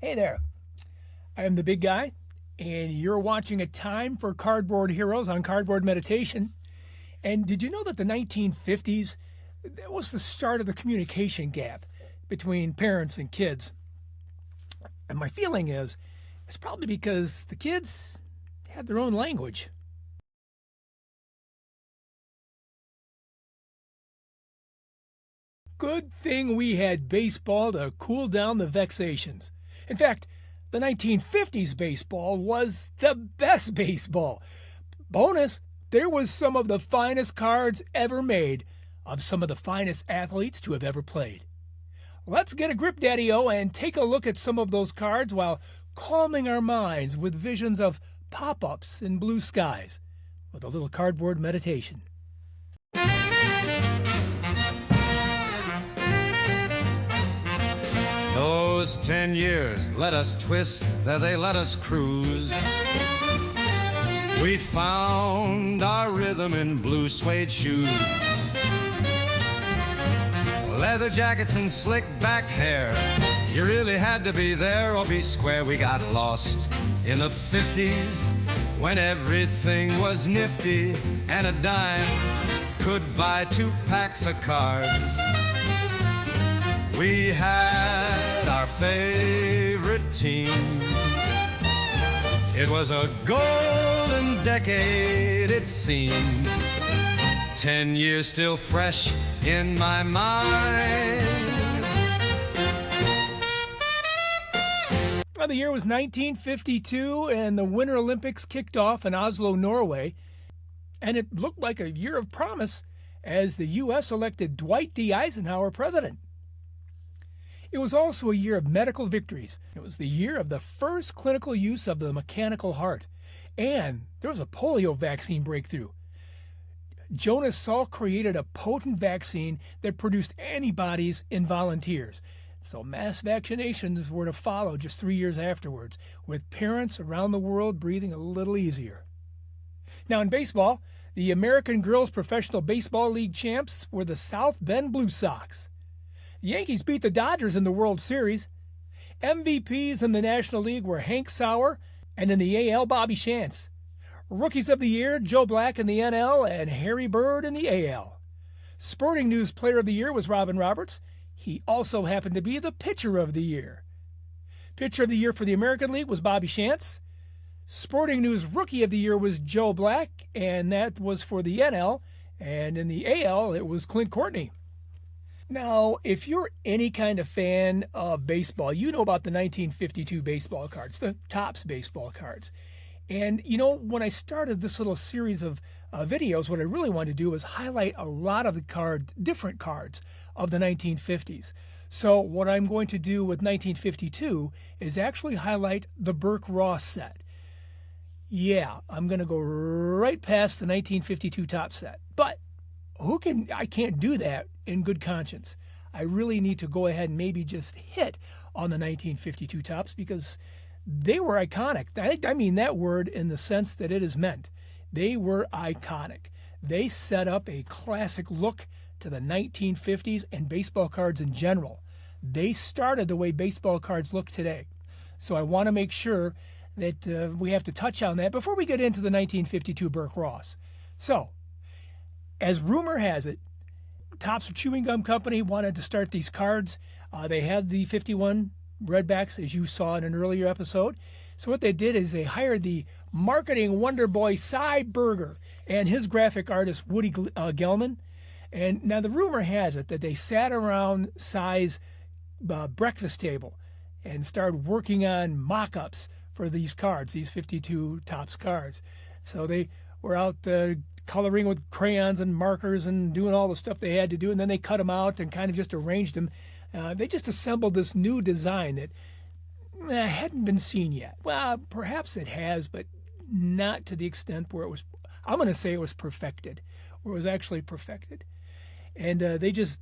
Hey there, I am the big guy, and you're watching A Time for Cardboard Heroes on Cardboard Meditation. And did you know that the 1950s, that was the start of the communication gap between parents and kids? And my feeling is, it's probably because the kids had their own language. Good thing we had baseball to cool down the vexations. In fact, the 1950s baseball was the best baseball. Bonus, there was some of the finest cards ever made of some of the finest athletes to have ever played. Let's get a grip, Daddy-O, and take a look at some of those cards while calming our minds with visions of pop-ups and blue skies with a little cardboard meditation. Those 10 years let us twist, there they let us cruise. We found our rhythm in blue suede shoes, leather jackets and slick back hair. You really had to be there or be square. We got lost in the 50s when everything was nifty and a dime could buy 2 packs of cards. We had our favorite team. It was a golden decade, it seemed. 10 years still fresh in my mind. Well, the year was 1952, and the Winter Olympics kicked off in Oslo, Norway. And it looked like a year of promise as the U.S. elected Dwight D. Eisenhower president. It was also a year of medical victories. It was the year of the first clinical use of the mechanical heart. And there was a polio vaccine breakthrough. Jonas Salk created a potent vaccine that produced antibodies in volunteers. So mass vaccinations were to follow just 3 years afterwards, with parents around the world breathing a little easier. Now in baseball, the American Girls Professional Baseball League champs were the South Bend Blue Sox. The Yankees beat the Dodgers in the World Series. MVPs in the National League were Hank Sauer, and in the AL, Bobby Shantz. Rookies of the Year, Joe Black in the NL and Harry Bird in the AL. Sporting News Player of the Year was Robin Roberts. He also happened to be the Pitcher of the Year. Pitcher of the Year for the American League was Bobby Shantz. Sporting News Rookie of the Year was Joe Black, and that was for the NL. And in the AL, it was Clint Courtney. Now, if you're any kind of fan of baseball, you know about the 1952 baseball cards, the Topps baseball cards. And, you know, when I started this little series of videos, what I really wanted to do was highlight a lot of the different cards of the 1950s. So what I'm going to do with 1952 is actually highlight the Berk Ross set. Yeah, I'm going to go right past the 1952 Topps set. But I can't do that in good conscience. I really need to go ahead and maybe just hit on the 1952 Topps because they were iconic. I mean that word in the sense that it is meant. They were iconic. They set up a classic look to the 1950s and baseball cards in general. They started the way baseball cards look today. So I want to make sure that we have to touch on that before we get into the 1952 Berk Ross. So, as rumor has it, Topps Chewing Gum Company wanted to start these cards. They had the 51 Redbacks, as you saw in an earlier episode. So what they did is they hired the marketing wonder boy Cy Berger and his graphic artist Woody Gelman. And now the rumor has it that they sat around Cy's breakfast table and started working on mock-ups for these cards, these 52 Topps cards. So they were out coloring with crayons and markers and doing all the stuff they had to do, and then they cut them out and kind of just arranged them. They just assembled this new design that hadn't been seen yet. Well, perhaps it has, but not to the extent where it was, I'm going to say it was perfected, where it was actually perfected. And they just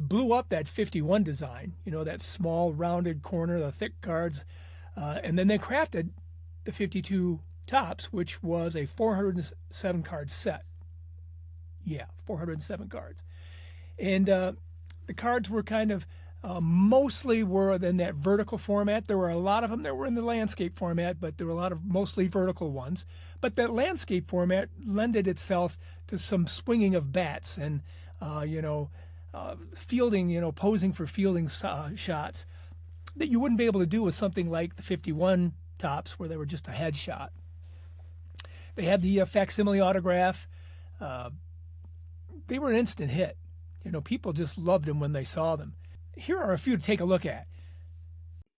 blew up that 51 design, you know, that small rounded corner, the thick cards, and then they crafted the 52 Topps, which was a 407 card set. Yeah, 407 cards. And the cards were kind of Mostly were in that vertical format. There were a lot of them that were in the landscape format, but there were a lot of mostly vertical ones. But that landscape format lended itself to some swinging of bats and, fielding, posing for fielding shots that you wouldn't be able to do with something like the 51 tops where they were just a headshot. They had the facsimile autograph. They were an instant hit. People just loved them when they saw them. Here are a few to take a look at.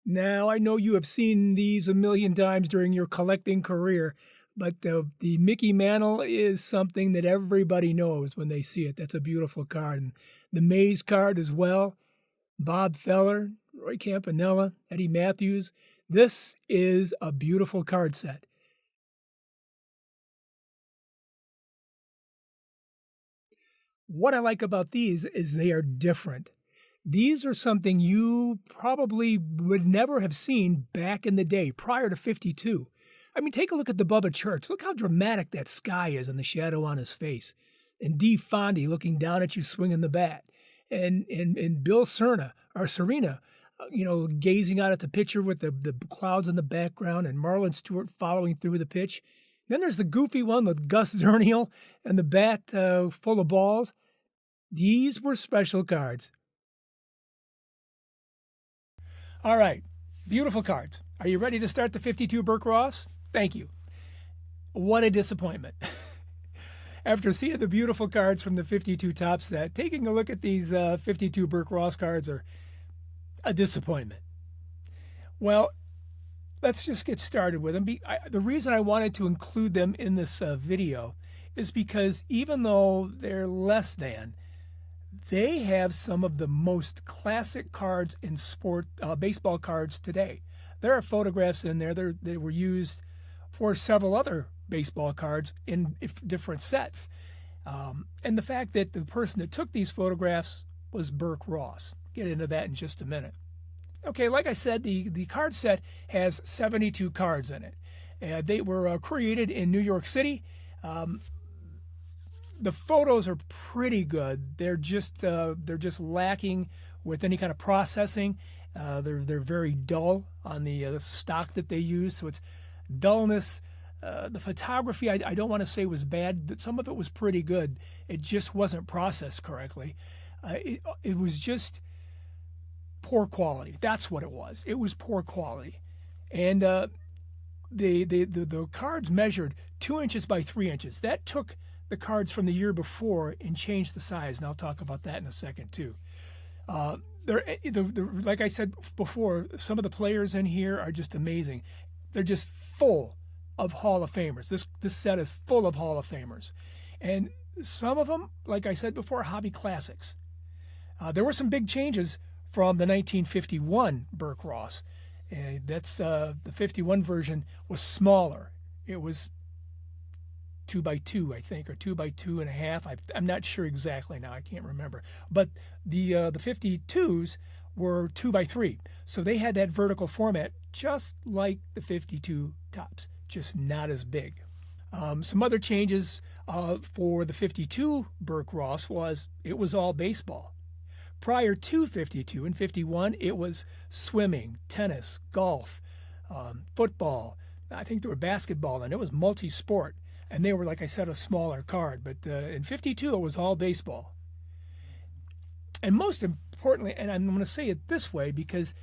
Now, I know you have seen these a million times during your collecting career, but the Mickey Mantle is something that everybody knows when they see it. That's a beautiful card. And the Mays card as well. Bob Feller, Roy Campanella, Eddie Matthews. This is a beautiful card set. What I like about these is they are different. These are something you probably would never have seen back in the day, prior to 52. I mean, take a look at the Bubba Church. Look how dramatic that sky is and the shadow on his face. And Dee Fondy looking down at you swinging the bat. And Bill Serna, gazing out at the pitcher with the clouds in the background and Marlon Stewart following through the pitch. Then there's the goofy one with Gus Zernial and the bat full of balls. These were special cards. All right, beautiful cards. Are you ready to start the 52 Berk Ross? Thank you. What a disappointment. After seeing the beautiful cards from the 52 top set, taking a look at these 52 Berk Ross cards are a disappointment. Well, let's just get started with them. The reason I wanted to include them in this video is because even though they're less than, they have some of the most classic cards in baseball cards today. There are photographs in there that were used for several other baseball cards in different sets. And the fact that the person that took these photographs was Berk Ross. Get into that in just a minute. Okay, like I said, the card set has 72 cards in it. They were created in New York City. The photos are pretty good. They're just lacking with any kind of processing. They're very dull on the stock that they use, so it's dullness. The photography, I don't want to say was bad. Some of it was pretty good. It just wasn't processed correctly. It was just poor quality. That's what it was. It was poor quality. And the cards measured 2 inches by 3 inches. That took the cards from the year before and changed the size, and I'll talk about that in a second too. Like I said before, some of the players in here are just amazing. They're just full of Hall of Famers. This set is full of Hall of Famers. And some of them, like I said before, are hobby classics. There were some big changes from the 1951 Berk Ross. That's the 51 version was smaller. It was 2 by 2, I think, or 2 by 2.5. I'm not sure exactly now. I can't remember. But the 52s were 2 by 3, so they had that vertical format just like the 52 tops, just not as big. Some other changes for the 52 Berk Ross was it was all baseball. Prior to 52 and 51, it was swimming, tennis, golf, football. I think there were basketball, and it was multi-sport. And they were, like I said, a smaller card. But in 52, it was all baseball. And most importantly, and I'm going to say it this way because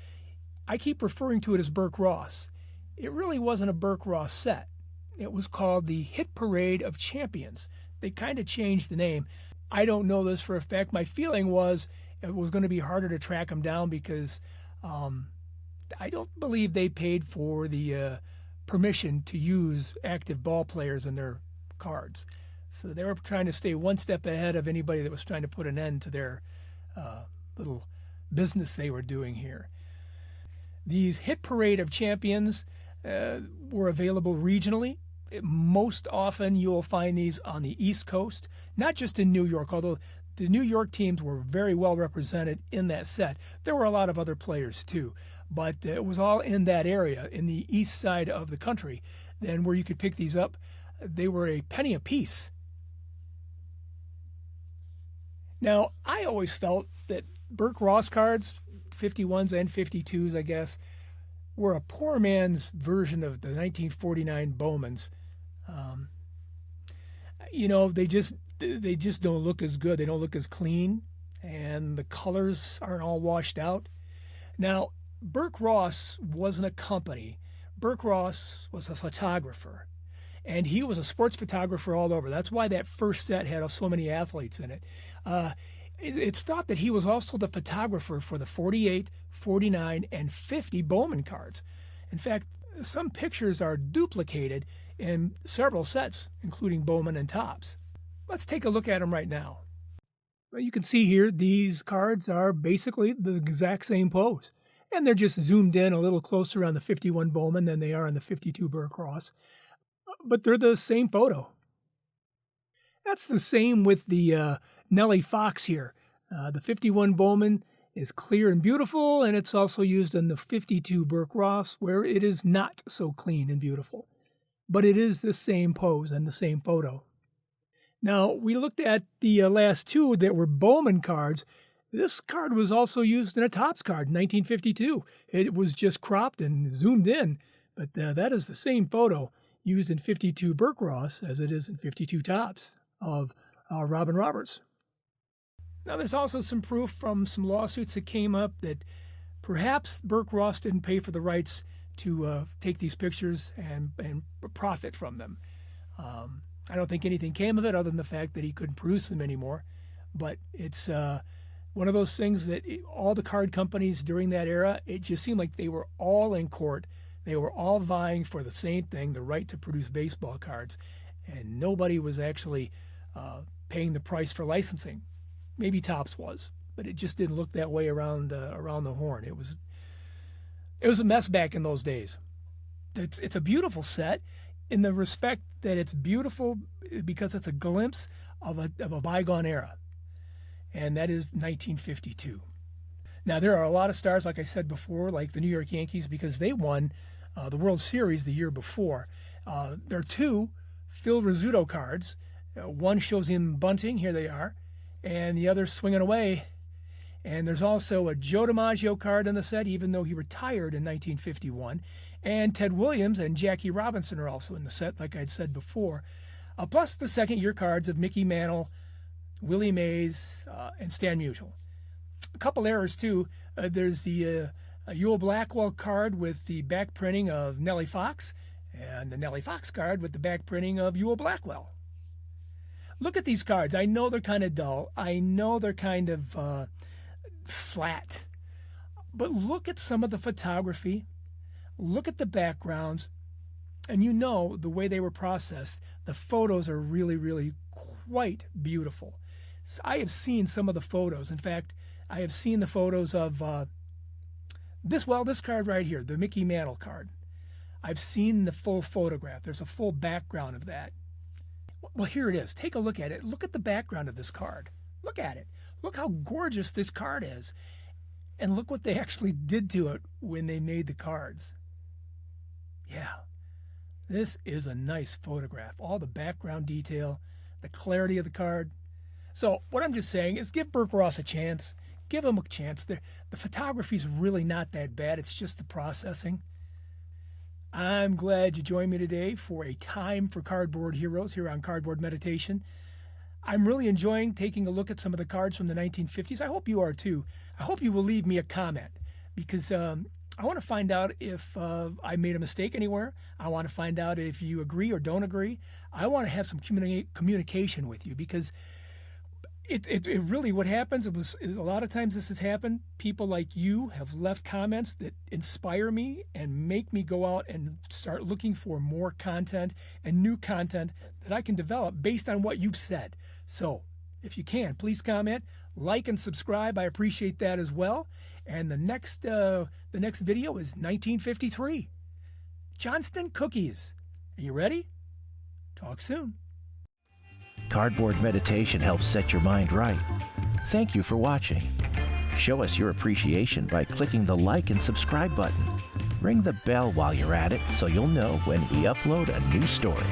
I keep referring to it as Berk Ross. It really wasn't a Berk Ross set. It was called the Hit Parade of Champions. They kind of changed the name. I don't know this for a fact. My feeling was it was going to be harder to track them down because I don't believe they paid for the permission to use active ball players in their cards. So they were trying to stay one step ahead of anybody that was trying to put an end to their little business they were doing here. These Hit Parade of Champions were available regionally. Most often you'll find these on the East Coast, not just in New York, although the New York teams were very well represented in that set. There were a lot of other players too, but it was all in that area, in the east side of the country, then where you could pick these up. They were a penny a piece. Now, I always felt that Berk Ross cards 51s and 52s, I guess, were a poor man's version of the 1949 Bowmans. They just don't look as good. They don't look as clean, and the colors aren't all washed out. Now, Berk Ross wasn't a company. Berk Ross was a photographer, and he was a sports photographer all over. That's why that first set had so many athletes in it. It's thought that he was also the photographer for the 48, 49, and 50 Bowman cards. In fact, some pictures are duplicated in several sets, including Bowman and Topps. Let's take a look at them right now. Well, you can see here these cards are basically the exact same pose, and they're just zoomed in a little closer on the 51 Bowman than they are on the 52 Berk Ross, but they're the same photo. That's the same with the Nellie Fox here. The 51 Bowman is clear and beautiful, and it's also used in the 52 Berk Ross, where it is not so clean and beautiful. But it is the same pose and the same photo. Now, we looked at the last two that were Bowman cards. This card was also used in a Topps card in 1952. It was just cropped and zoomed in, but that is the same photo used in 52 Berk Ross as it is in 52 Topps of Robin Roberts. Now, there's also some proof from some lawsuits that came up that perhaps Berk Ross didn't pay for the rights to take these pictures and profit from them. I don't think anything came of it other than the fact that he couldn't produce them anymore. But it's one of those things that all the card companies during that era, it just seemed like they were all in court. They were all vying for the same thing, the right to produce baseball cards. And nobody was actually paying the price for licensing. Maybe Topps was, but it just didn't look that way around the horn. It was a mess back in those days. It's a beautiful set in the respect that it's beautiful because it's a glimpse of a bygone era, and that is 1952. Now, there are a lot of stars, like I said before, like the New York Yankees, because they won the World Series the year before. There are two Phil Rizzuto cards. One shows him bunting, here they are, and the other swinging away. And there's also a Joe DiMaggio card in the set, even though he retired in 1951. And Ted Williams and Jackie Robinson are also in the set, like I'd said before. Plus the second-year cards of Mickey Mantle, Willie Mays, and Stan Musial. A couple errors, too. There's the Ewell Blackwell card with the back printing of Nellie Fox, and the Nellie Fox card with the back printing of Ewell Blackwell. Look at these cards. I know they're kind of dull. I know they're kind of flat. But look at some of the photography. Look at the backgrounds. And you know the way they were processed. The photos are really, really quite beautiful. So I have seen some of the photos. In fact, I have seen the photos of this card right here, the Mickey Mantle card. I've seen the full photograph. There's a full background of that. Well, here it is. Take a look at it. Look at the background of this card. Look at it. Look how gorgeous this card is. And look what they actually did to it when they made the cards. Yeah, this is a nice photograph. All the background detail, the clarity of the card. So what I'm just saying is give Berk Ross a chance. Give him a chance. The photography is really not that bad. It's just the processing. I'm glad you joined me today for a time for Cardboard Heroes here on Cardboard Meditation. I'm really enjoying taking a look at some of the cards from the 1950s. I hope you are too. I hope you will leave me a comment because I want to find out if I made a mistake anywhere. I want to find out if you agree or don't agree. I want to have some communication with you because it really, what happens is a lot of times this has happened. People like you have left comments that inspire me and make me go out and start looking for more content and new content that I can develop based on what you've said. So if you can, please comment, like, and subscribe. I appreciate that as well. And the next video is 1953. Johnston Cookies. Are you ready? Talk soon. Cardboard Meditation helps set your mind right. Thank you for watching. Show us your appreciation by clicking the like and subscribe button. Ring the bell while you're at it so you'll know when we upload a new story.